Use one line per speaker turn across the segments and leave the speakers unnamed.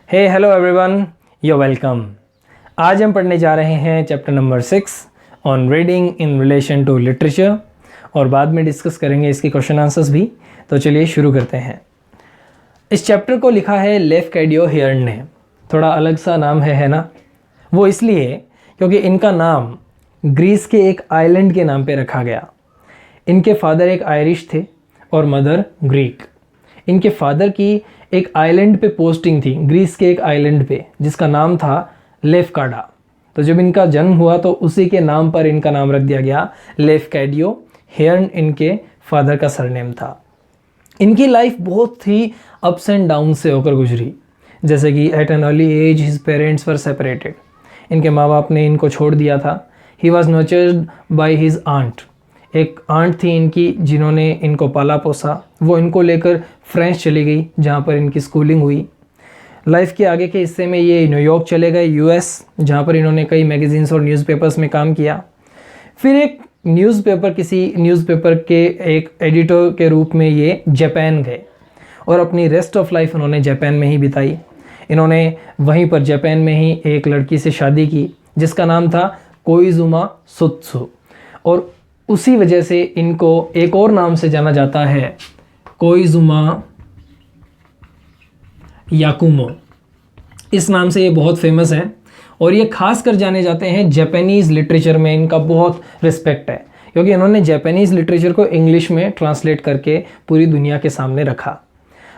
Hey hello everyone, you welcome. आज हम पढ़ने जा रहे हैं chapter number 6 on reading in relation to literature और बाद में डिस्कस करेंगे इसके क्वेश्चन आंसर्स भी। तो चलिए शुरू करते हैं। इस चैप्टर को लिखा है लेफ कैडियो हेयर्न ने। थोड़ा अलग सा नाम है ना? वो इसलिए क्योंकि इनका नाम ग्रीस के एक आइलैंड के नाम पे रखा गया। इनके फादर एक आयरिश थे और मदर ग्रीक। इनके फादर की एक आइलैंड पे पोस्टिंग थी, ग्रीस के एक आइलैंड पे, जिसका नाम था लेफकाडा। तो जब इनका जन्म हुआ तो उसी के नाम पर इनका नाम रख दिया गया लेफकैडियो हेयर्न। इनके फादर का सरनेम था। इनकी लाइफ बहुत ही अप्स एंड डाउन से होकर गुजरी। जैसे कि at an early age his parents were separated. इनके माँ बाप ने इनको छोड़ दिया था। He was nurtured by his aunt. एक आंट थी इनकी जिन्होंने इनको पाला पोसा। वो इनको लेकर फ्रांस चली गई जहाँ पर इनकी स्कूलिंग हुई। लाइफ के आगे के हिस्से में ये न्यूयॉर्क चले गए यूएस, जहाँ पर इन्होंने कई मैगजीन्स और न्यूज़पेपर्स में काम किया। फिर एक किसी न्यूज़पेपर के एक एडिटर के रूप में ये जापान गए और अपनी रेस्ट ऑफ लाइफ उन्होंने जापान में ही बिताई। इन्होंने वहीं पर जापान में ही एक लड़की से शादी की जिसका नाम था कोइजुमा सुत्सु, और उसी वजह से इनको एक और नाम से जाना जाता है, कोइजुमा याकुमो। इस नाम से ये बहुत फेमस है और ये खास कर जाने जाते हैं जापानीज़ लिटरेचर में। इनका बहुत रिस्पेक्ट है क्योंकि इन्होंने जापानीज़ लिटरेचर को इंग्लिश में ट्रांसलेट करके पूरी दुनिया के सामने रखा।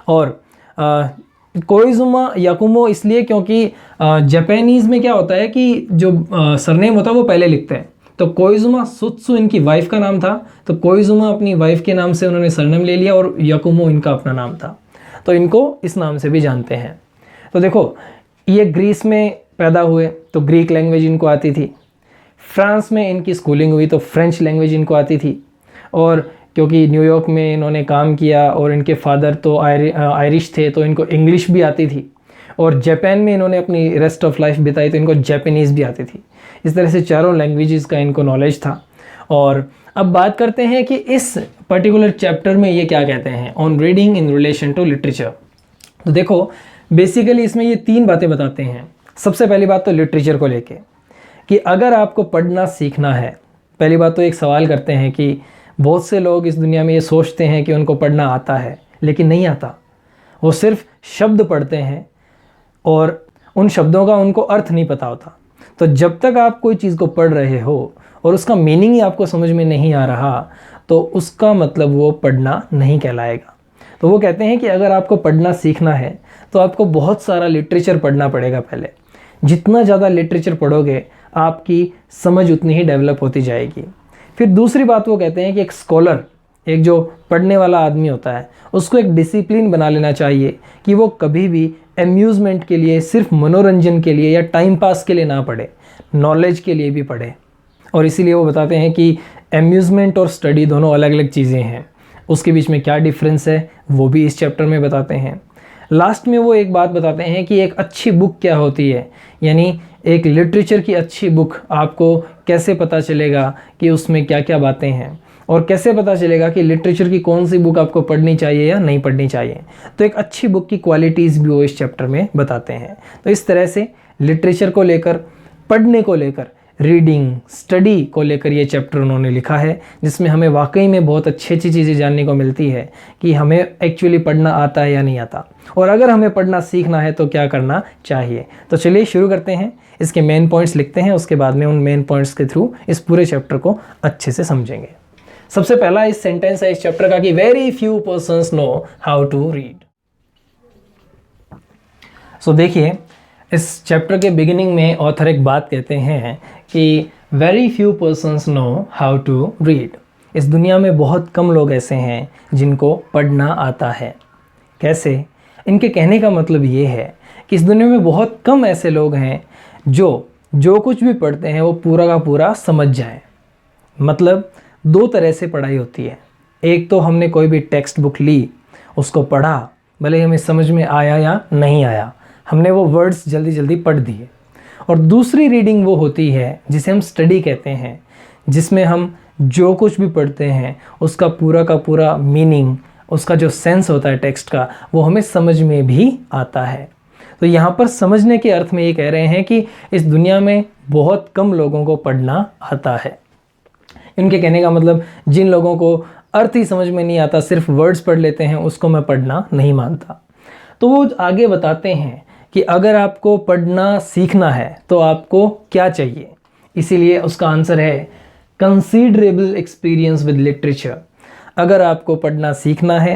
और कोइजुमा याकुमो इसलिए क्योंकि जापानीज़ में क्या होता है कि जो सरनेम होता है वो पहले लिखते हैं। तो कोइजुमा सुत्सु इनकी वाइफ का नाम था, तो कोइजुमा अपनी वाइफ के नाम से उन्होंने सरनेम ले लिया और याकुमो इनका अपना नाम था, तो इनको इस नाम से भी जानते हैं। तो देखो, ये ग्रीस में पैदा हुए तो ग्रीक लैंग्वेज इनको आती थी। फ्रांस में इनकी स्कूलिंग हुई तो फ्रेंच लैंग्वेज इनको आती थी। और क्योंकि न्यूयॉर्क में इन्होंने काम किया और इनके फादर तो आयरिश थे तो इनको इंग्लिश भी आती थी। और जापान में इन्होंने अपनी रेस्ट ऑफ लाइफ बिताई तो इनको जापानीज़ भी आती थी। इस तरह से चारों लैंग्वेजेस का इनको नॉलेज था। और अब बात करते हैं कि इस पर्टिकुलर चैप्टर में ये क्या कहते हैं, on reading in relation to literature. तो देखो, बेसिकली इसमें ये 3 बातें बताते हैं। सबसे पहली बात तो लिटरेचर को लेके कि अगर आपको पढ़ना सीखना है, पहली बात तो एक सवाल करते हैं कि बहुत से लोग इस दुनिया में ये सोचते हैं कि उनको पढ़ना आता है, लेकिन नहीं आता। वो सिर्फ शब्द पढ़ते हैं और उन शब्दों का उनको अर्थ नहीं पता होता। तो जब तक आप कोई चीज़ को पढ़ रहे हो और उसका मीनिंग ही आपको समझ में नहीं आ रहा तो उसका मतलब वो पढ़ना नहीं कहलाएगा। तो वो कहते हैं कि अगर आपको पढ़ना सीखना है तो आपको बहुत सारा लिटरेचर पढ़ना पड़ेगा पहले। जितना ज़्यादा लिटरेचर पढ़ोगे आपकी समझ उतनी ही डेवलप होती जाएगी। फिर दूसरी बात वो कहते हैं कि एक स्कॉलर, एक जो पढ़ने वाला आदमी होता है, उसको एक डिसिप्लिन बना लेना चाहिए कि वो कभी भी एम्यूज़मेंट के लिए, सिर्फ मनोरंजन के लिए या टाइम पास के लिए ना पढ़े, नॉलेज के लिए भी पढ़े। और इसीलिए वो बताते हैं कि एम्यूज़मेंट और स्टडी दोनों अलग अलग चीज़ें हैं। उसके बीच में क्या डिफरेंस है वो भी इस चैप्टर में बताते हैं। लास्ट में वो एक बात बताते हैं कि एक अच्छी बुक क्या होती है, यानी एक लिटरेचर की अच्छी बुक आपको कैसे पता चलेगा कि उसमें क्या क्या बातें हैं, और कैसे पता चलेगा कि लिटरेचर की कौन सी बुक आपको पढ़नी चाहिए या नहीं पढ़नी चाहिए। तो एक अच्छी बुक की क्वालिटीज़ भी वो इस चैप्टर में बताते हैं। तो इस तरह से लिटरेचर को लेकर, पढ़ने को लेकर, रीडिंग, स्टडी को लेकर ये चैप्टर उन्होंने लिखा है, जिसमें हमें वाकई में बहुत अच्छी अच्छी चीज़ें जानने को मिलती है कि हमें एक्चुअली पढ़ना आता है या नहीं आता, और अगर हमें पढ़ना सीखना है तो क्या करना चाहिए। तो चलिए शुरू करते हैं। इसके मेन पॉइंट्स लिखते हैं, उसके बाद में उन मेन पॉइंट्स के थ्रू इस पूरे चैप्टर को अच्छे से समझेंगे। सबसे पहला इस सेंटेंस है इस चैप्टर का कि very few persons know how to read. So देखिए, इस चैप्टर के बिगिनिंग में ऑथर एक बात कहते हैं कि very few persons know how to read. इस दुनिया में बहुत कम लोग ऐसे हैं जिनको पढ़ना आता है। कैसे? इनके कहने का मतलब ये है कि इस दुनिया में बहुत कम ऐसे लोग हैं जो कुछ भी पढ़ते हैं वो पूरा का पूरा समझ जाएं। मतलब 2 तरह से पढ़ाई होती है। एक तो हमने कोई भी टेक्स्ट बुक ली, उसको पढ़ा, भले हमें समझ में आया या नहीं आया, हमने वो वर्ड्स जल्दी जल्दी पढ़ दिए। और दूसरी रीडिंग वो होती है जिसे हम स्टडी कहते हैं, जिसमें हम जो कुछ भी पढ़ते हैं उसका पूरा का पूरा मीनिंग, उसका जो सेंस होता है टेक्स्ट का, वो हमें समझ में भी आता है। तो यहाँ पर समझने के अर्थ में ये कह रहे हैं कि इस दुनिया में बहुत कम लोगों को पढ़ना आता है। इनके कहने का मतलब जिन लोगों को अर्थ ही समझ में नहीं आता, सिर्फ वर्ड्स पढ़ लेते हैं, उसको मैं पढ़ना नहीं मानता। तो वो आगे बताते हैं कि अगर आपको पढ़ना सीखना है तो आपको क्या चाहिए। इसीलिए उसका आंसर है कंसीडरेबल एक्सपीरियंस विद लिटरेचर। अगर आपको पढ़ना सीखना है,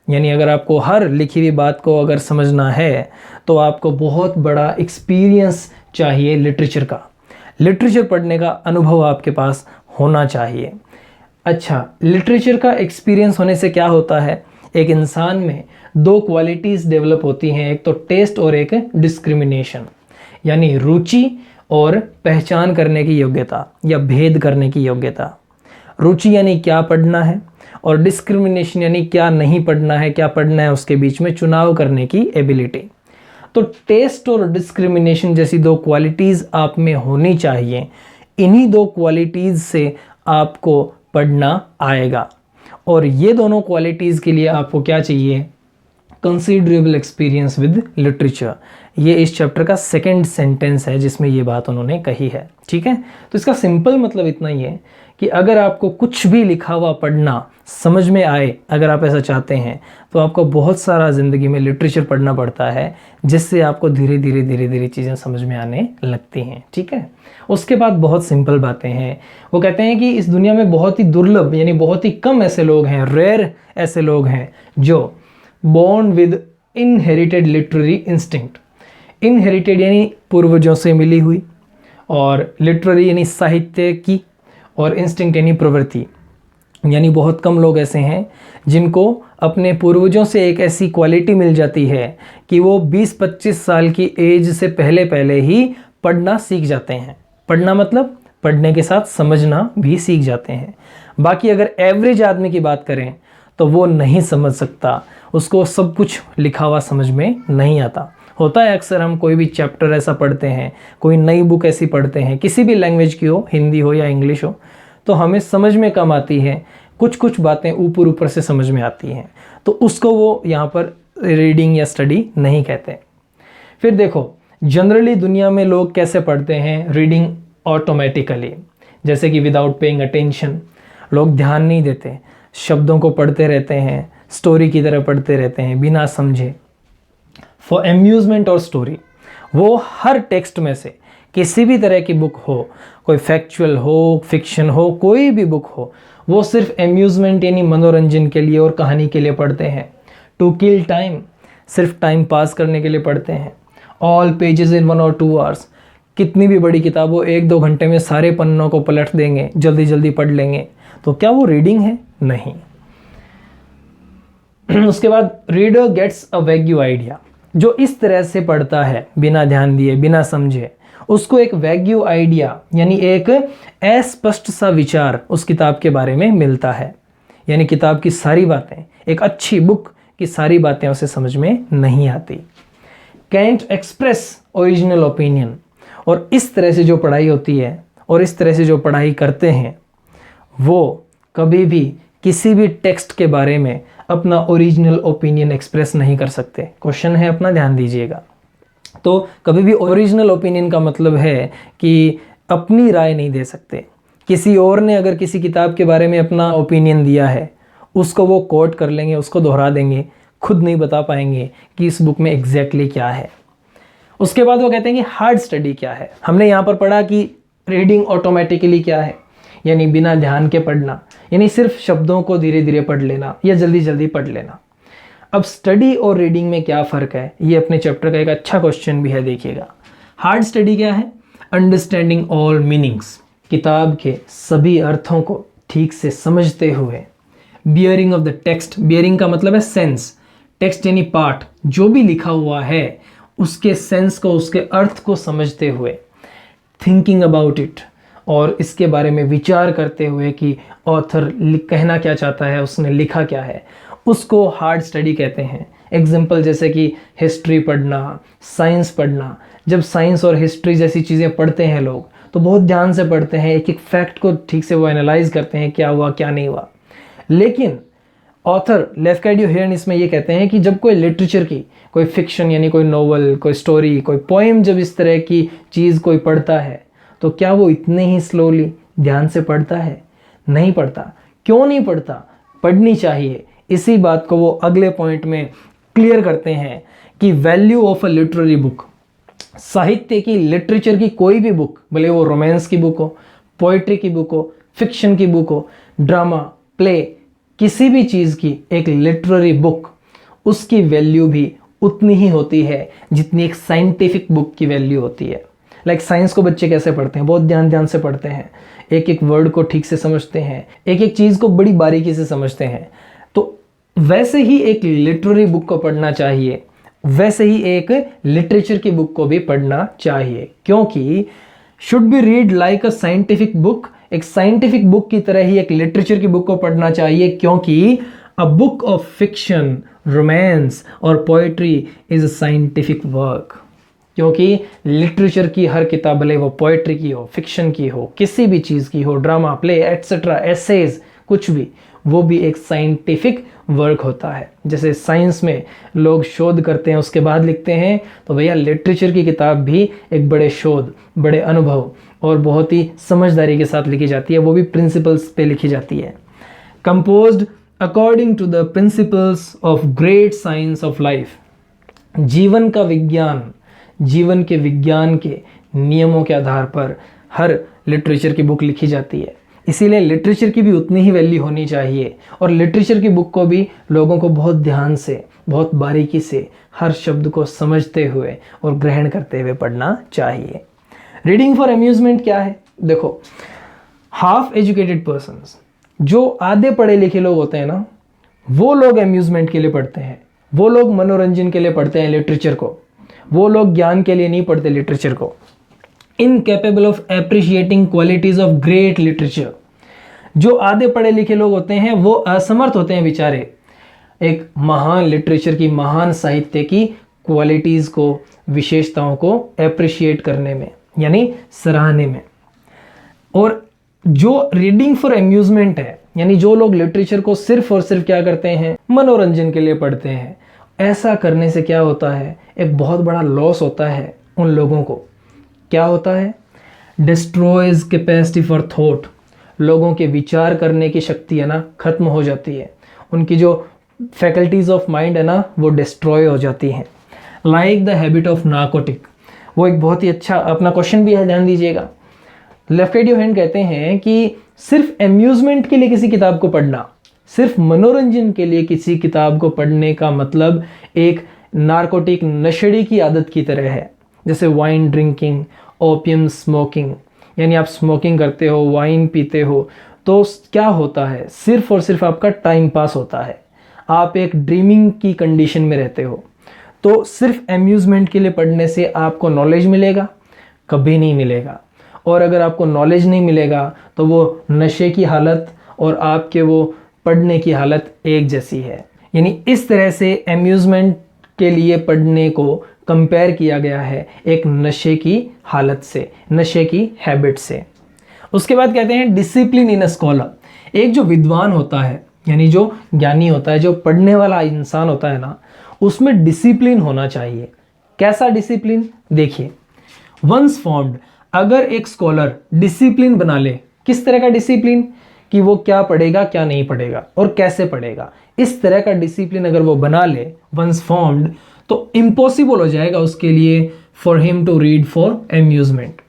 यानी अगर आपको हर लिखी हुई बात को अगर समझना है, तो आपको बहुत बड़ा एक्सपीरियंस चाहिए लिटरेचर का। लिटरेचर पढ़ने का अनुभव आपके पास होना चाहिए। अच्छा, लिटरेचर का एक्सपीरियंस होने से क्या होता है, एक इंसान में दो क्वालिटीज़ डेवलप होती हैं, एक तो टेस्ट और एक डिस्क्रिमिनेशन, यानी रुचि और पहचान करने की योग्यता या भेद करने की योग्यता। रुचि यानी क्या पढ़ना है, और डिस्क्रिमिनेशन यानी क्या नहीं पढ़ना है, क्या पढ़ना है उसके बीच में चुनाव करने की एबिलिटी। तो टेस्ट और डिस्क्रिमिनेशन जैसी दो क्वालिटीज़ आप में होनी चाहिए। इन्हीं दो क्वालिटीज़ से आपको पढ़ना आएगा, और ये दोनों क्वालिटीज़ के लिए आपको क्या चाहिए, कंसीडरेबल एक्सपीरियंस विद लिटरेचर। ये इस चैप्टर का सेकंड सेंटेंस है जिसमें ये बात उन्होंने कही है। ठीक है, तो इसका सिंपल मतलब इतना ही है कि अगर आपको कुछ भी लिखा हुआ पढ़ना समझ में आए, अगर आप ऐसा चाहते हैं, तो आपको बहुत सारा ज़िंदगी में लिटरेचर पढ़ना पड़ता है, जिससे आपको धीरे धीरे चीज़ें समझ में आने लगती हैं। ठीक है, उसके बाद बहुत सिंपल बातें हैं। वो कहते हैं कि इस दुनिया में बहुत ही दुर्लभ, यानी बहुत ही कम ऐसे लोग हैं, रेयर ऐसे लोग हैं जो born with inherited literary instinct. Inherited यानी पूर्वजों से मिली हुई, और लिटरेरी यानी साहित्य की, और इंस्टिंक्ट यानी प्रवृत्ति। यानी बहुत कम लोग ऐसे हैं जिनको अपने पूर्वजों से एक ऐसी क्वालिटी मिल जाती है कि वो 20-25 साल की एज से पहले ही पढ़ना सीख जाते हैं। पढ़ना मतलब पढ़ने के साथ समझना भी सीख जाते हैं। बाकी अगर एवरेज आदमी की बात करें तो वो नहीं समझ सकता, उसको सब कुछ लिखा हुआ समझ में नहीं आता। होता है अक्सर हम कोई भी चैप्टर ऐसा पढ़ते हैं, कोई नई बुक ऐसी पढ़ते हैं, किसी भी लैंग्वेज की हो, हिंदी हो या इंग्लिश हो, तो हमें समझ में कम आती है, कुछ बातें ऊपर से समझ में आती हैं, तो उसको वो यहाँ पर रीडिंग या स्टडी नहीं कहते। फिर देखो, जनरली दुनिया में लोग कैसे पढ़ते हैं, रीडिंग ऑटोमेटिकली, जैसे कि विदाउट पेइंग अटेंशन। लोग ध्यान नहीं देते, शब्दों को पढ़ते रहते हैं, स्टोरी की तरह पढ़ते रहते हैं बिना समझे। फॉर एम्यूज़मेंट और स्टोरी, वो हर टेक्स्ट में से किसी भी तरह की बुक हो, कोई फैक्चुअल हो, फिक्शन हो, कोई भी बुक हो, वो सिर्फ एम्यूज़मेंट यानी मनोरंजन के लिए और कहानी के लिए पढ़ते हैं। टू किल टाइम, सिर्फ टाइम पास करने के लिए पढ़ते हैं। ऑल पेजेस इन 1 और 2 आवर्स, कितनी भी बड़ी किताब हो, 1-2 घंटे में सारे पन्नों को पलट देंगे, जल्दी पढ़ लेंगे। तो क्या वो रीडिंग है? नहीं। उसके बाद reader gets a vague idea. जो इस तरह से पढ़ता है बिना ध्यान दिए, बिना समझे, उसको एक वैग्यू आइडिया यानी एक अस्पष्ट सा विचार उस किताब के बारे में मिलता है। यानी किताब की सारी बातें, एक अच्छी बुक की सारी बातें उसे समझ में नहीं आती। Can't express original opinion. और इस तरह से जो पढ़ाई होती है और इस तरह से जो पढ़ाई करते हैं, वो कभी भी किसी भी टेक्स्ट के बारे में अपना ओरिजिनल ओपिनियन एक्सप्रेस नहीं कर सकते। क्वेश्चन है अपना, ध्यान दीजिएगा। तो कभी भी ओरिजिनल ओपिनियन का मतलब है कि अपनी राय नहीं दे सकते। किसी और ने अगर किसी किताब के बारे में अपना ओपिनियन दिया है, उसको वो कोट कर लेंगे, उसको दोहरा देंगे, खुद नहीं बता पाएंगे कि इस बुक में एग्जैक्टली क्या है। उसके बाद वो कहते हैं कि हार्ड स्टडी क्या है। हमने यहाँ पर पढ़ा कि रीडिंग ऑटोमेटिकली क्या है, यानी बिना ध्यान के पढ़ना, यानी सिर्फ शब्दों को धीरे पढ़ लेना या जल्दी पढ़ लेना। अब स्टडी और रीडिंग में क्या फ़र्क है, ये अपने चैप्टर का एक अच्छा क्वेश्चन भी है, देखिएगा। हार्ड स्टडी क्या है? अंडरस्टैंडिंग ऑल मीनिंग्स, किताब के सभी अर्थों को ठीक से समझते हुए। Bearing of the text, bearing का मतलब है सेंस, टेक्स्ट यानी पाठ, जो भी लिखा हुआ है उसके सेंस को, उसके अर्थ को समझते हुए। थिंकिंग अबाउट इट, और इसके बारे में विचार करते हुए कि ऑथर कहना क्या चाहता है, उसने लिखा क्या है, उसको हार्ड स्टडी कहते हैं। एग्जाम्पल जैसे कि हिस्ट्री पढ़ना, साइंस पढ़ना। जब साइंस और हिस्ट्री जैसी चीज़ें पढ़ते हैं लोग, तो बहुत ध्यान से पढ़ते हैं, एक एक फैक्ट को ठीक से वो एनालाइज करते हैं, क्या हुआ क्या नहीं हुआ। लेकिन ऑथर लेफकेडियो हेरन इसमें ये कहते हैं कि जब कोई लिटरेचर की, कोई फिक्शन यानी कोई नोवेल, कोई स्टोरी, कोई पोएम जब इस तरह की चीज़ कोई पढ़ता है तो क्या वो इतने ही स्लोली ध्यान से पढ़ता है? नहीं पढ़ता। क्यों नहीं पढ़ता? पढ़नी चाहिए। इसी बात को वो अगले पॉइंट में क्लियर करते हैं कि value of a literary book, साहित्य की, लिटरेचर की कोई भी बुक, भले वो रोमांस की बुक हो, पोइट्री की बुक हो, फिक्शन की बुक हो, ड्रामा, प्ले, किसी भी चीज़ की एक लिटरेरी बुक, उसकी वैल्यू भी उतनी ही होती है जितनी एक साइंटिफिक बुक की वैल्यू होती है। लाइक साइंस को बच्चे कैसे पढ़ते हैं? बहुत ध्यान से पढ़ते हैं, एक एक वर्ड को ठीक से समझते हैं, एक एक चीज़ को बड़ी बारीकी से समझते हैं। तो वैसे ही एक लिटरेरी बुक को पढ़ना चाहिए, वैसे ही एक लिटरेचर की बुक को भी पढ़ना चाहिए, क्योंकि should be read like a scientific book, एक साइंटिफिक बुक की तरह ही एक लिटरेचर की बुक को पढ़ना चाहिए, क्योंकि a book of fiction, romance और poetry is a scientific work. क्योंकि लिटरेचर की हर किताब, भले वो पोइट्री की हो, फिक्शन की हो, किसी भी चीज़ की हो, ड्रामा, प्ले, एट्सेट्रा, एसेज, कुछ भी, वो भी एक साइंटिफिक वर्क होता है। जैसे साइंस में लोग शोध करते हैं उसके बाद लिखते हैं, तो भैया लिटरेचर की किताब भी एक बड़े शोध, बड़े अनुभव और बहुत ही समझदारी के साथ लिखी जाती है, वो भी प्रिंसिपल्स पे लिखी जाती है। Composed according to the principles of great science of life, जीवन का विज्ञान, जीवन के विज्ञान के नियमों के आधार पर हर लिटरेचर की बुक लिखी जाती है। इसीलिए लिटरेचर की भी उतनी ही वैल्यू होनी चाहिए, और लिटरेचर की बुक को भी लोगों को बहुत ध्यान से, बहुत बारीकी से हर शब्द को समझते हुए और ग्रहण करते हुए पढ़ना चाहिए। रीडिंग फॉर अम्यूजमेंट क्या है? देखो, हाफ एजुकेटेड पर्सन्स, जो आधे पढ़े लिखे लोग होते हैं ना, वो लोग अम्यूजमेंट के लिए पढ़ते हैं, वो लोग मनोरंजन के लिए पढ़ते हैं लिटरेचर को, वो लोग ज्ञान के लिए नहीं पढ़ते लिटरेचर को। Incapable of appreciating qualities of great literature, जो आधे पढ़े लिखे लोग होते हैं वो असमर्थ होते हैं बेचारे एक महान लिटरेचर की, महान साहित्य की क्वालिटीज को, विशेषताओं को एप्रिशिएट करने में, यानी सराहने में। और जो रीडिंग फॉर अम्यूजमेंट है, यानी जो लोग लिटरेचर को सिर्फ और सिर्फ क्या करते हैं, मनोरंजन के लिए पढ़ते हैं, ऐसा करने से क्या होता है, एक बहुत बड़ा लॉस होता है उन लोगों को। क्या होता है? डिस्ट्रॉयज कैपेसिटी फॉर थॉट, लोगों के विचार करने की शक्ति है ना खत्म हो जाती है, उनकी जो फैकल्टीज ऑफ माइंड है ना वो डिस्ट्रॉय हो जाती हैं। Like the habit of narcotic, वो एक बहुत ही अच्छा अपना क्वेश्चन भी है, ध्यान दीजिएगा। लेफकेडियो हेरन कहते हैं कि सिर्फ अम्यूजमेंट के लिए किसी किताब को पढ़ना, सिर्फ मनोरंजन के लिए किसी किताब को पढ़ने का मतलब एक नार्कोटिक, नशेड़ी की आदत की तरह है। जैसे वाइन ड्रिंकिंग, ओपियम स्मोकिंग, यानी आप स्मोकिंग करते हो, वाइन पीते हो, तो क्या होता है, सिर्फ और सिर्फ आपका टाइम पास होता है, आप एक ड्रीमिंग की कंडीशन में रहते हो। तो सिर्फ अम्यूजमेंट के लिए पढ़ने से आपको नॉलेज मिलेगा? कभी नहीं मिलेगा। और अगर आपको नॉलेज नहीं मिलेगा तो वो नशे की हालत और आपके वो पढ़ने की हालत एक जैसी है। यानी इस तरह से अम्यूजमेंट के लिए पढ़ने को कंपेयर किया गया है एक नशे की हालत से, नशे की हैबिट से। उसके बाद कहते हैं डिसिप्लिन इन अ स्कॉलर, एक जो विद्वान होता है, यानी जो ज्ञानी होता है, जो पढ़ने वाला इंसान होता है ना, उसमें डिसिप्लिन होना चाहिए। कैसा डिसिप्लिन? देखिए, वंस फॉर्म्ड, अगर एक स्कॉलर डिसिप्लिन बना ले, किस तरह का डिसिप्लिन कि वो क्या पढ़ेगा, क्या नहीं पढ़ेगा और कैसे पढ़ेगा, इस तरह का डिसिप्लिन अगर वो बना ले वंस फॉर्म्ड, तो इम्पॉसिबल हो जाएगा उसके लिए for him to read for amusement.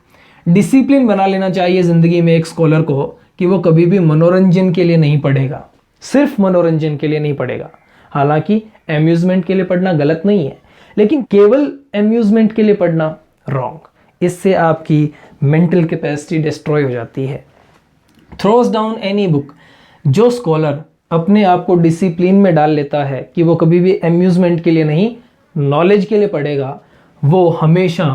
Discipline बना लेना चाहिए ज़िंदगी में एक स्कॉलर को कि वो कभी भी मनोरंजन के लिए नहीं पढ़ेगा, सिर्फ मनोरंजन के लिए नहीं पढ़ेगा। हालांकि अम्यूजमेंट के लिए पढ़ना गलत नहीं है, लेकिन केवल अम्यूजमेंट के लिए पढ़ना रॉन्ग, इससे आपकी मेंटल कैपेसिटी डिस्ट्रॉय हो जाती है। थ्रोज डाउन एनी बुक, जो स्कॉलर अपने आप को डिसिप्लिन में डाल लेता है कि वो कभी भी अम्यूजमेंट के लिए नहीं, नॉलेज के लिए पढ़ेगा, वो हमेशा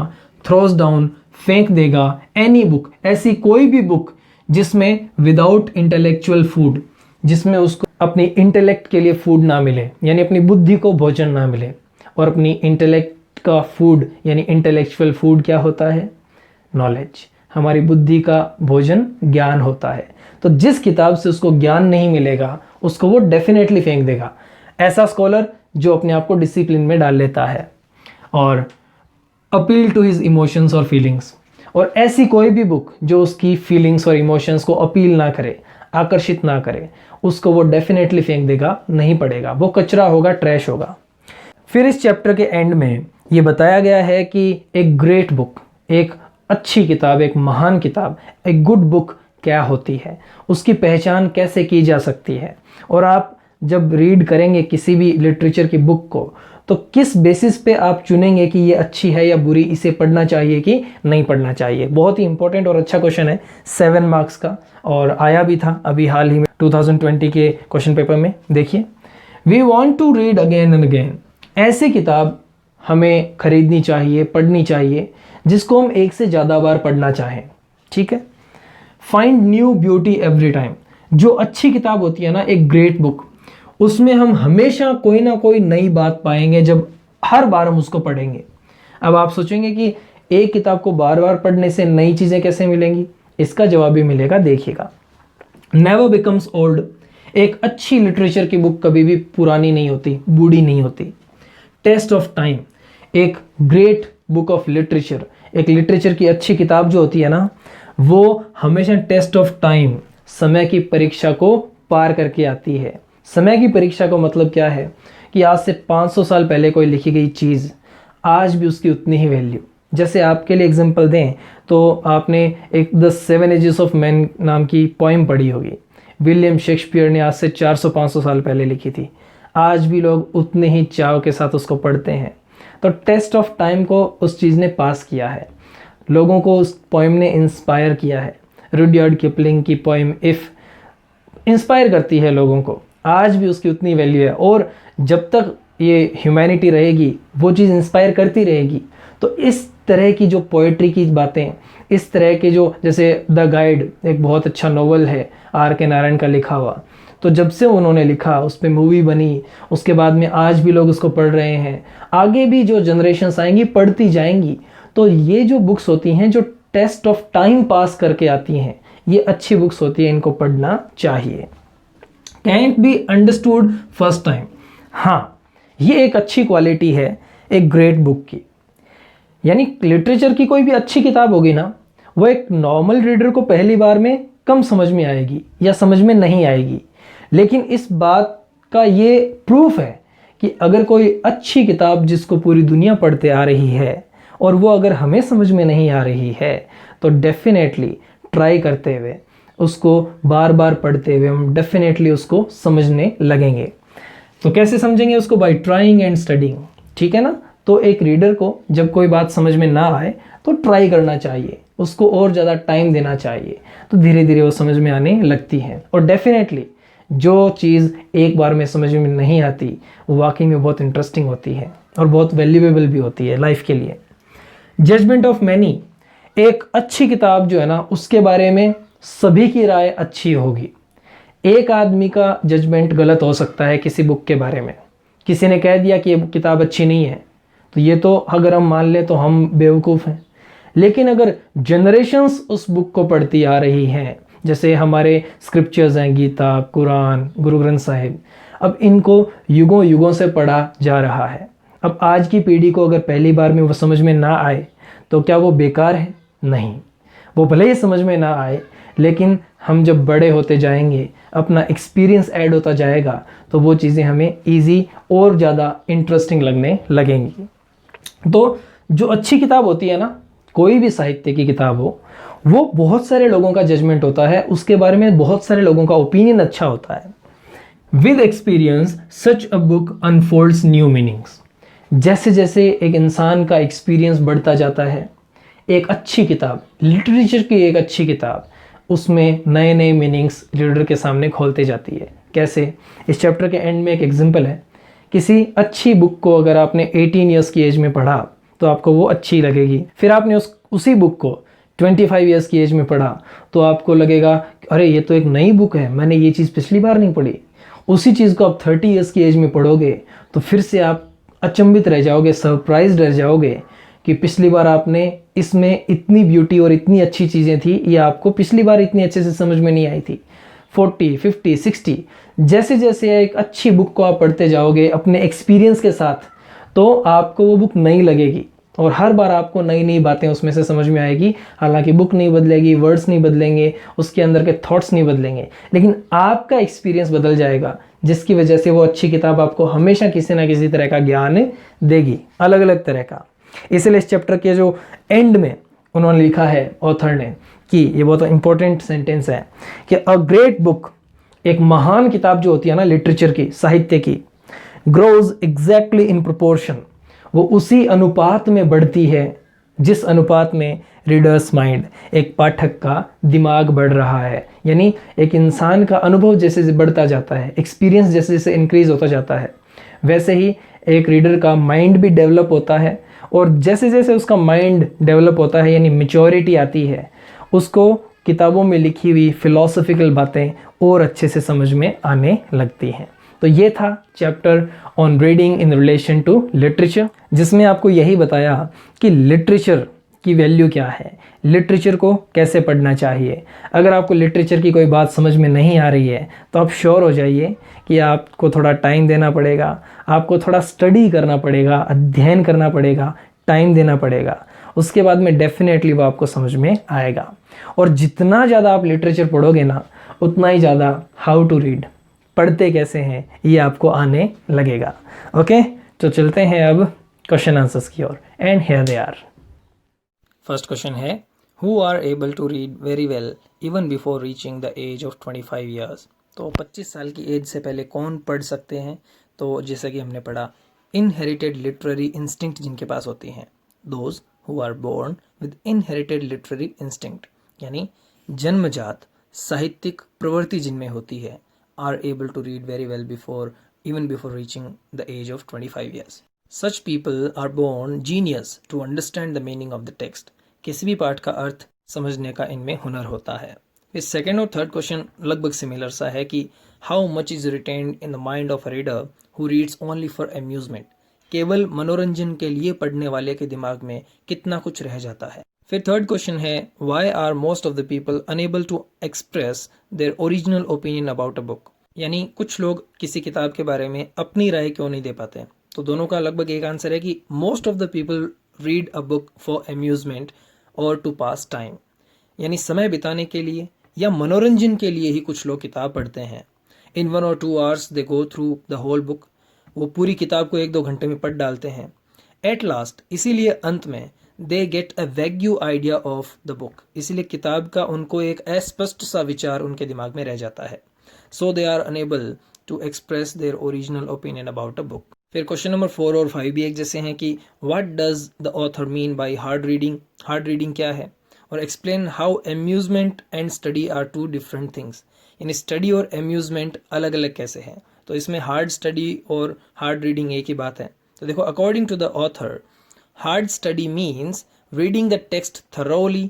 थ्रोज डाउन, फेंक देगा एनी बुक, ऐसी कोई भी बुक जिसमें विदाउट इंटेलेक्चुअल फूड, जिसमें उसको अपनी इंटेलेक्ट के लिए फूड ना मिले, यानी अपनी बुद्धि को भोजन ना मिले। और अपनी इंटेलेक्ट का फूड यानी इंटेलेक्चुअल फूड क्या होता है? नॉलेज। हमारी बुद्धि का भोजन ज्ञान होता है। तो जिस किताब से उसको ज्ञान नहीं मिलेगा उसको वो डेफिनेटली फेंक देगा। ऐसा स्कॉलर जो अपने आप को डिसिप्लिन में डाल लेता है। और अपील टू हिज इमोशंस और फीलिंग्स, और ऐसी कोई भी बुक जो उसकी फीलिंग्स और इमोशंस को अपील ना करे, आकर्षित ना करे, उसको वो डेफिनेटली फेंक देगा, नहीं पढ़ेगा, वो कचरा होगा, ट्रैश होगा। फिर इस चैप्टर के एंड में ये बताया गया है कि एक ग्रेट बुक, एक अच्छी किताब, एक महान किताब, एक गुड बुक क्या होती है, उसकी पहचान कैसे की जा सकती है। और आप जब रीड करेंगे किसी भी लिटरेचर की बुक को तो किस बेसिस पे आप चुनेंगे कि ये अच्छी है या बुरी, इसे पढ़ना चाहिए कि नहीं पढ़ना चाहिए। बहुत ही इंपॉर्टेंट और अच्छा क्वेश्चन है, 7 मार्क्स का, और आया भी था अभी हाल ही में 2020 के क्वेश्चन पेपर में। देखिए, we want to read again and again, ऐसी किताब हमें खरीदनी चाहिए, पढ़नी चाहिए जिसको हम एक से ज़्यादा बार पढ़ना चाहें। ठीक है। Find new beauty every time, जो अच्छी किताब होती है ना, एक ग्रेट बुक, उसमें हम हमेशा कोई ना कोई नई बात पाएंगे जब हर बार हम उसको पढ़ेंगे। अब आप सोचेंगे कि एक किताब को बार बार पढ़ने से नई चीज़ें कैसे मिलेंगी, इसका जवाब भी मिलेगा, देखिएगा। नेवर बिकम्स ओल्ड, एक अच्छी लिटरेचर की बुक कभी भी पुरानी नहीं होती, बूढ़ी नहीं होती। टेस्ट ऑफ टाइम, एक ग्रेट बुक ऑफ लिटरेचर, एक लिटरेचर की अच्छी किताब जो होती है ना, वो हमेशा टेस्ट ऑफ टाइम, समय की परीक्षा को पार करके आती है। समय की परीक्षा का मतलब क्या है कि आज से 500 साल पहले कोई लिखी गई चीज़ आज भी उसकी उतनी ही वैल्यू। जैसे आपके लिए एग्जांपल दें तो आपने एक द 7 एजेस ऑफ मैन नाम की पोइम पढ़ी होगी, विलियम शेक्सपियर ने आज से 400-500 साल पहले लिखी थी। आज भी लोग उतने ही चाव के साथ उसको पढ़ते हैं। तो टेस्ट ऑफ टाइम को उस चीज़ ने पास किया है, लोगों को उस पोइम ने इंस्पायर किया है। रुडयार्ड किपलिंग की पोइम इफ़ इंस्पायर करती है लोगों को, आज भी उसकी उतनी वैल्यू है। और जब तक ये ह्यूमैनिटी रहेगी वो चीज़ इंस्पायर करती रहेगी। तो इस तरह की जो पोएट्री की बातें, इस तरह के जो, जैसे द गाइड एक बहुत अच्छा नोवेल है R.K. नारायण का लिखा हुआ, तो जब से उन्होंने लिखा उस पर मूवी बनी, उसके बाद में आज भी लोग उसको पढ़ रहे हैं, आगे भी जो जनरेशन्स आएंगी पढ़ती जाएंगी। तो ये जो बुक्स होती हैं जो टेस्ट ऑफ टाइम पास करके आती हैं, ये अच्छी बुक्स होती हैं, इनको पढ़ना चाहिए। Cantt be understood first time, हाँ ये एक अच्छी क्वालिटी है एक ग्रेट बुक की। यानी लिटरेचर की कोई भी अच्छी किताब होगी ना, वो एक नॉर्मल रीडर को पहली बार में कम समझ में आएगी या समझ में नहीं आएगी। लेकिन इस बात का ये प्रूफ है कि अगर कोई अच्छी किताब जिसको पूरी दुनिया पढ़ते आ रही है और वो अगर हमें समझ में नहीं आ रही है तो डेफिनेटली ट्राई करते हुए, उसको बार बार पढ़ते हुए हम डेफिनेटली उसको समझने लगेंगे। तो कैसे समझेंगे उसको? Bye trying and studying. ठीक है ना। तो एक रीडर को जब कोई बात समझ में ना आए तो ट्राई करना चाहिए, उसको और ज़्यादा टाइम देना चाहिए, तो धीरे धीरे वो समझ में आने लगती है। और डेफिनेटली जो चीज़ एक बार में समझ में नहीं आती वो वाकई में बहुत इंटरेस्टिंग होती है और बहुत वैल्यूएबल भी होती है लाइफ के लिए। जजमेंट ऑफ मैनी, एक अच्छी किताब जो है ना, उसके बारे में सभी की राय अच्छी होगी। एक आदमी का जजमेंट गलत हो सकता है किसी बुक के बारे में, किसी ने कह दिया कि ये किताब अच्छी नहीं है, तो ये तो अगर हम मान लें तो हम बेवकूफ़ हैं। लेकिन अगर जनरेशन्स उस बुक को पढ़ती आ रही हैं, जैसे हमारे स्क्रिप्चर्स हैं, गीता, कुरान, गुरु ग्रंथ साहिब, अब इनको युगों युगों से पढ़ा जा रहा है। अब आज की पीढ़ी को अगर पहली बार में वो समझ में ना आए तो क्या वो बेकार है? नहीं, वो भले ही समझ में ना आए, लेकिन हम जब बड़े होते जाएंगे, अपना एक्सपीरियंस ऐड होता जाएगा, तो वो चीज़ें हमें ईजी और ज़्यादा इंटरेस्टिंग लगने लगेंगी। तो जो अच्छी किताब होती है ना, कोई भी साहित्य की किताब हो, वो बहुत सारे लोगों का जजमेंट होता है, उसके बारे में बहुत सारे लोगों का ओपिनियन अच्छा होता है। With experience such a book unfolds new meanings. जैसे जैसे एक इंसान का एक्सपीरियंस बढ़ता जाता है, एक अच्छी किताब, लिटरेचर की एक अच्छी किताब, उसमें नए नए मीनिंग्स रीडर के सामने खोलते जाती है। कैसे? इस चैप्टर के एंड में एक एग्जांपल है। किसी अच्छी बुक को अगर आपने 18 ईयर्स की एज में पढ़ा तो आपको वो अच्छी लगेगी। फिर आपने उसी बुक को 25 ईयर्स की एज में पढ़ा तो आपको लगेगा अरे ये तो एक नई बुक है, मैंने ये चीज़ पिछली बार नहीं पढ़ी। उसी चीज़ को आप 30 ईयर्स की एज में पढ़ोगे तो फिर से आप अचंभित रह जाओगे, सरप्राइज्ड रह जाओगे कि पिछली बार आपने इसमें इतनी ब्यूटी और इतनी अच्छी चीज़ें थी, ये आपको पिछली बार इतनी अच्छे से समझ में नहीं आई थी। 40, 50, 60 जैसे जैसे एक अच्छी बुक को आप पढ़ते जाओगे अपने एक्सपीरियंस के साथ, तो आपको वो बुक नई लगेगी और हर बार आपको नई नई बातें उसमें से समझ में आएगी। हालांकि बुक नहीं बदलेगी, वर्ड्स नहीं बदलेंगे, उसके अंदर के थॉट्स नहीं बदलेंगे, लेकिन आपका एक्सपीरियंस बदल जाएगा, जिसकी वजह से वो अच्छी किताब आपको हमेशा किसी ना किसी तरह का ज्ञान देगी, अलग अलग तरह का। इसलिए इस चैप्टर के जो एंड में उन्होंने लिखा है ऑथर ने कि ये बहुत इंपॉर्टेंट सेंटेंस है कि अ ग्रेट बुक, एक महान किताब जो होती है ना लिटरेचर की, साहित्य की, ग्रोज एग्जैक्टली इन प्रोपोर्शन, वो उसी अनुपात में बढ़ती है जिस अनुपात में रीडर्स माइंड, एक पाठक का दिमाग बढ़ रहा है। यानी एक इंसान का अनुभव जैसे जैसे बढ़ता जाता है, एक्सपीरियंस जैसे जैसे इंक्रीज होता जाता है, वैसे ही एक रीडर का माइंड भी डेवलप होता है। और जैसे जैसे उसका माइंड डेवलप होता है, यानी मेच्योरिटी आती है, उसको किताबों में लिखी हुई फिलॉसफिकल बातें और अच्छे से समझ में आने लगती हैं। तो ये था chapter on reading in relation to literature, जिसमें आपको यही बताया कि लिटरेचर की वैल्यू क्या है, लिटरेचर को कैसे पढ़ना चाहिए। अगर आपको लिटरेचर की कोई बात समझ में नहीं आ रही है तो आप श्योर हो जाइए कि आपको थोड़ा टाइम देना पड़ेगा, आपको थोड़ा स्टडी करना पड़ेगा, अध्ययन करना पड़ेगा, टाइम देना पड़ेगा। उसके बाद में डेफिनेटली वो आपको समझ में आएगा। और जितना ज़्यादा आप लिटरेचर पढ़ोगे ना, उतना ही ज़्यादा हाउ टू रीड, पढ़ते कैसे हैं, ये आपको आने लगेगा। ओके, तो चलते हैं अब क्वेश्चन आंसर्स की ओर। And here they are. First question है, who are able to read very well even before reaching the age of 25 years. तो 25 साल की एज से पहले कौन पढ़ सकते हैं? तो जैसा कि हमने पढ़ा, इनहेरिटेड लिटरेरी इंस्टिंक्ट जिनके पास होती हैं, those who are born with inherited literary instinct, यानी जन्मजात साहित्यिक प्रवृत्ति जिनमें होती है, are able to read very well before even before reaching the age of 25 years. Such people are born genius to understand the meaning of the text. किसी भी पाठ का अर्थ समझने का इनमें हुनर होता है। इस सेकेंड और थर्ड क्वेश्चन लगभग सिमिलर सा है कि how much is retained in the mind of a reader who reads only for amusement. केवल मनोरंजन के लिए पढ़ने वाले के दिमाग में कितना कुछ रह जाता है। फिर थर्ड क्वेश्चन है, why are most of the people unable to express their original opinion about a book. यानी कुछ लोग किसी किताब के बारे में अपनी राय क्यों नहीं दे पाते। तो दोनों का लगभग एक आंसर है कि most of the people read a book for amusement और टू पास टाइम, यानी समय बिताने के लिए या मनोरंजन के लिए ही कुछ लोग किताब पढ़ते हैं। In 1 or 2 hours they go through the whole book, वो पूरी किताब को 1-2 घंटे में पढ़ डालते हैं। एट लास्ट, इसीलिए अंत में they get a vague idea of the book, इसीलिए किताब का उनको एक अस्पष्ट सा विचार उनके दिमाग में रह जाता है। So they are unable to express their original opinion about a book. फिर क्वेश्चन नंबर 4 और 5 भी एक जैसे हैं कि what does the author mean by hard reading. Hard reading क्या है, और explain how amusement and study are two different things, यानी स्टडी और अम्यूजमेंट अलग अलग कैसे हैं। तो इसमें हार्ड स्टडी और हार्ड रीडिंग एक ही बात है। तो देखो, according to the author, hard study means reading the text thoroughly,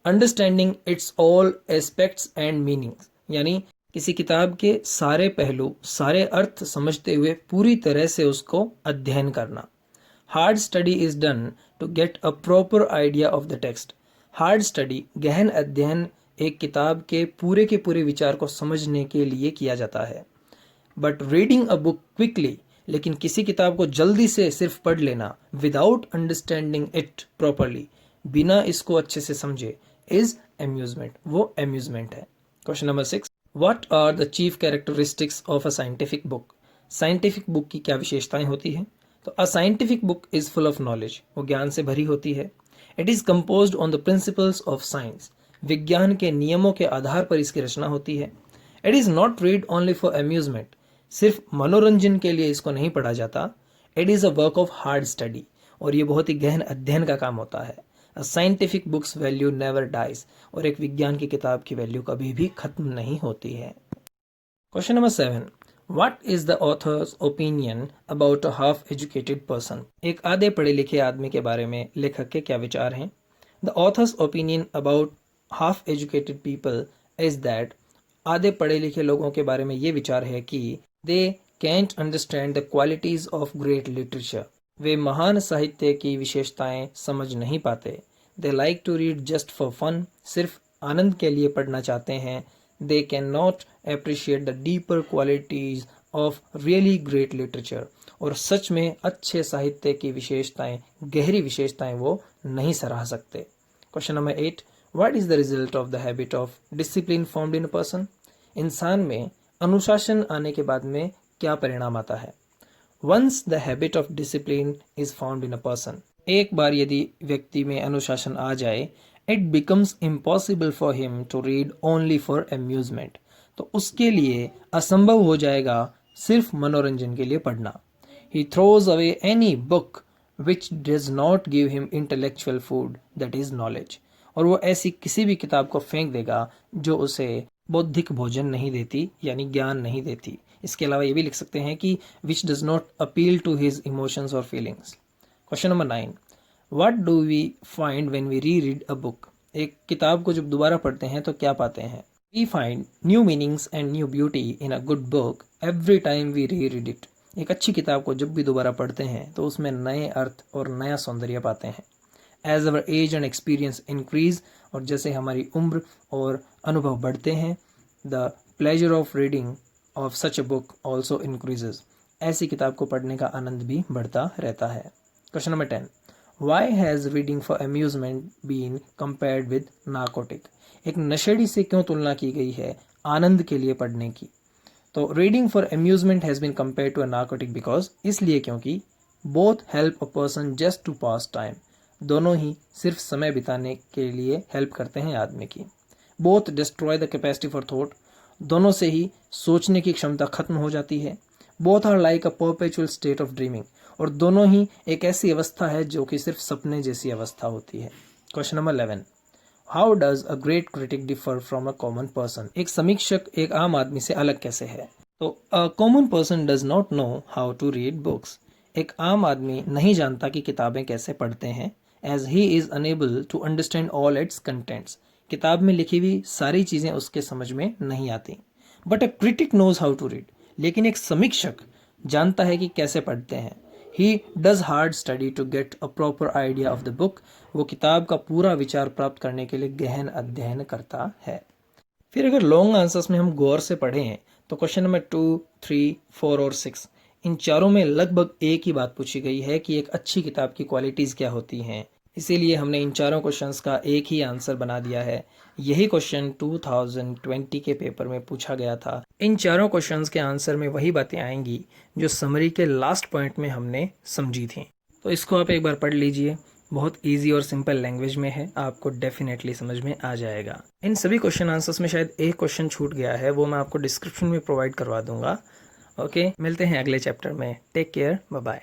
understanding its all aspects and meanings, यानी किसी किताब के सारे पहलू, सारे अर्थ समझते हुए पूरी तरह से उसको अध्ययन करना। Hard study is done to get a proper idea of the text. Hard study, गहन अध्ययन, एक किताब के पूरे विचार को समझने के लिए किया जाता है। But reading a book quickly, लेकिन किसी किताब को जल्दी से सिर्फ पढ़ लेना, विदाउट अंडरस्टैंडिंग इट प्रॉपरली, बिना इसको अच्छे से समझे, इज अम्यूजमेंट, वो अम्यूजमेंट है। Question number 6, what are the chief characteristics of a scientific book. Scientific book की क्या विशेषताएं होती हैं। तो a scientific book is full of knowledge, वो ज्ञान से भरी होती है। It is composed on the principles of science, विज्ञान के नियमों के आधार पर इसकी रचना होती है। It is not read only for amusement, सिर्फ मनोरंजन के लिए इसको नहीं पढ़ा जाता। It is a work of hard study, और ये बहुत ही गहन अध्ययन का काम होता है। A scientific book's value never dies, और एक विज्ञान की किताब की वैल्यू कभी भी खत्म नहीं होती है। Question number 7, what is the author's opinion about a half educated person. एक आधे पढ़े लिखे आदमी के बारे में लेखक के क्या विचार हैं। The author's opinion about half educated people is that, आधे पढ़े लिखे लोगों के बारे में ये विचार है कि they can't understand the qualities of great literature, वे महान साहित्य की विशेषताएं समझ नहीं पाते। They like to read just for fun, सिर्फ आनंद के लिए पढ़ना चाहते हैं। They can not appreciate the deeper qualities of really great literature, और सच में अच्छे साहित्य की विशेषताएं, गहरी विशेषताएं वो नहीं सराह सकते। Question number 8, what is the result of the habit of discipline formed in a person? इंसान में अनुशासन आने के बाद में क्या परिणाम आता है? Once the habit of discipline is found in a person, एक बार यदि व्यक्ति में अनुशासन आ जाए, it becomes impossible for him to read only for amusement, तो उसके लिए असंभव हो जाएगा सिर्फ मनोरंजन के लिए पढ़ना। He throws away any book which does not give him intellectual food, that is knowledge, और वो ऐसी किसी भी किताब को फेंक देगा जो उसे बौद्धिक भोजन नहीं देती, यानी ज्ञान नहीं देती। इसके अलावा ये भी लिख सकते हैं कि which does not appeal to his emotions और feelings. Question number 9, what do we find when we reread a book? एक किताब को जब दोबारा पढ़ते हैं तो क्या पाते हैं? We find new meanings and new beauty in a good book every time we reread it. एक अच्छी किताब को जब भी दोबारा पढ़ते हैं तो उसमें नए अर्थ और नया सौंदर्य पाते हैं। As our age and experience increase, और जैसे हमारी उम्र और अनुभव बढ़ते हैं, the pleasure of reading of such a book also increases, ऐसी किताब को पढ़ने का आनंद भी बढ़ता रहता है। Question number 10, why has reading for amusement been compared with narcotic? एक नशेड़ी से क्यों तुलना की गई है आनंद के लिए पढ़ने की? तो reading for amusement has been compared to a narcotic because, इसलिए क्योंकि both help a person just to pass time, दोनों ही सिर्फ समय बिताने के लिए हेल्प करते हैं आदमी की। Both destroy the capacity for thought, दोनों से ही सोचने की क्षमता खत्म हो जाती है। Both are like a perpetual state of dreaming, और दोनों ही एक ऐसी अवस्था है जो कि सिर्फ सपने जैसी अवस्था होती है। Question number 11, how does a great critic differ from a common person? एक समीक्षक एक आम आदमी से अलग कैसे है? तो a common person does not know how to read books, एक आम आदमी नहीं जानता कि किताबें कैसे पढ़ते हैं। As he is unable to understand all its contents, किताब में लिखी हुई सारी चीज़ें उसके समझ में नहीं आती। But a critic knows how to read, लेकिन एक समीक्षक जानता है कि कैसे पढ़ते हैं। He does hard study to get a proper idea of the book, वो किताब का पूरा विचार प्राप्त करने के लिए गहन अध्ययन करता है। फिर अगर लॉन्ग आंसर्स में हम गौर से पढ़ें तो क्वेश्चन नंबर 2, 3, 4 और 6, इन चारों में लगभग एक ही बात पूछी गई है कि एक अच्छी किताब की क्वालिटीज़ क्या होती हैं। इसीलिए हमने इन चारों क्वेश्चंस का एक ही आंसर बना दिया है। यही क्वेश्चन 2020 के पेपर में पूछा गया था। इन चारों क्वेश्चंस के आंसर में वही बातें आएंगी जो समरी के लास्ट पॉइंट में हमने समझी थी। तो इसको आप एक बार पढ़ लीजिए, बहुत इजी और सिंपल लैंग्वेज में है, आपको डेफिनेटली समझ में आ जाएगा। इन सभी क्वेश्चन आंसर्स में शायद एक क्वेश्चन छूट गया है, वो मैं आपको डिस्क्रिप्शन में प्रोवाइड करवा दूंगा। ओके, मिलते हैं अगले चैप्टर में। Take care, bye bye.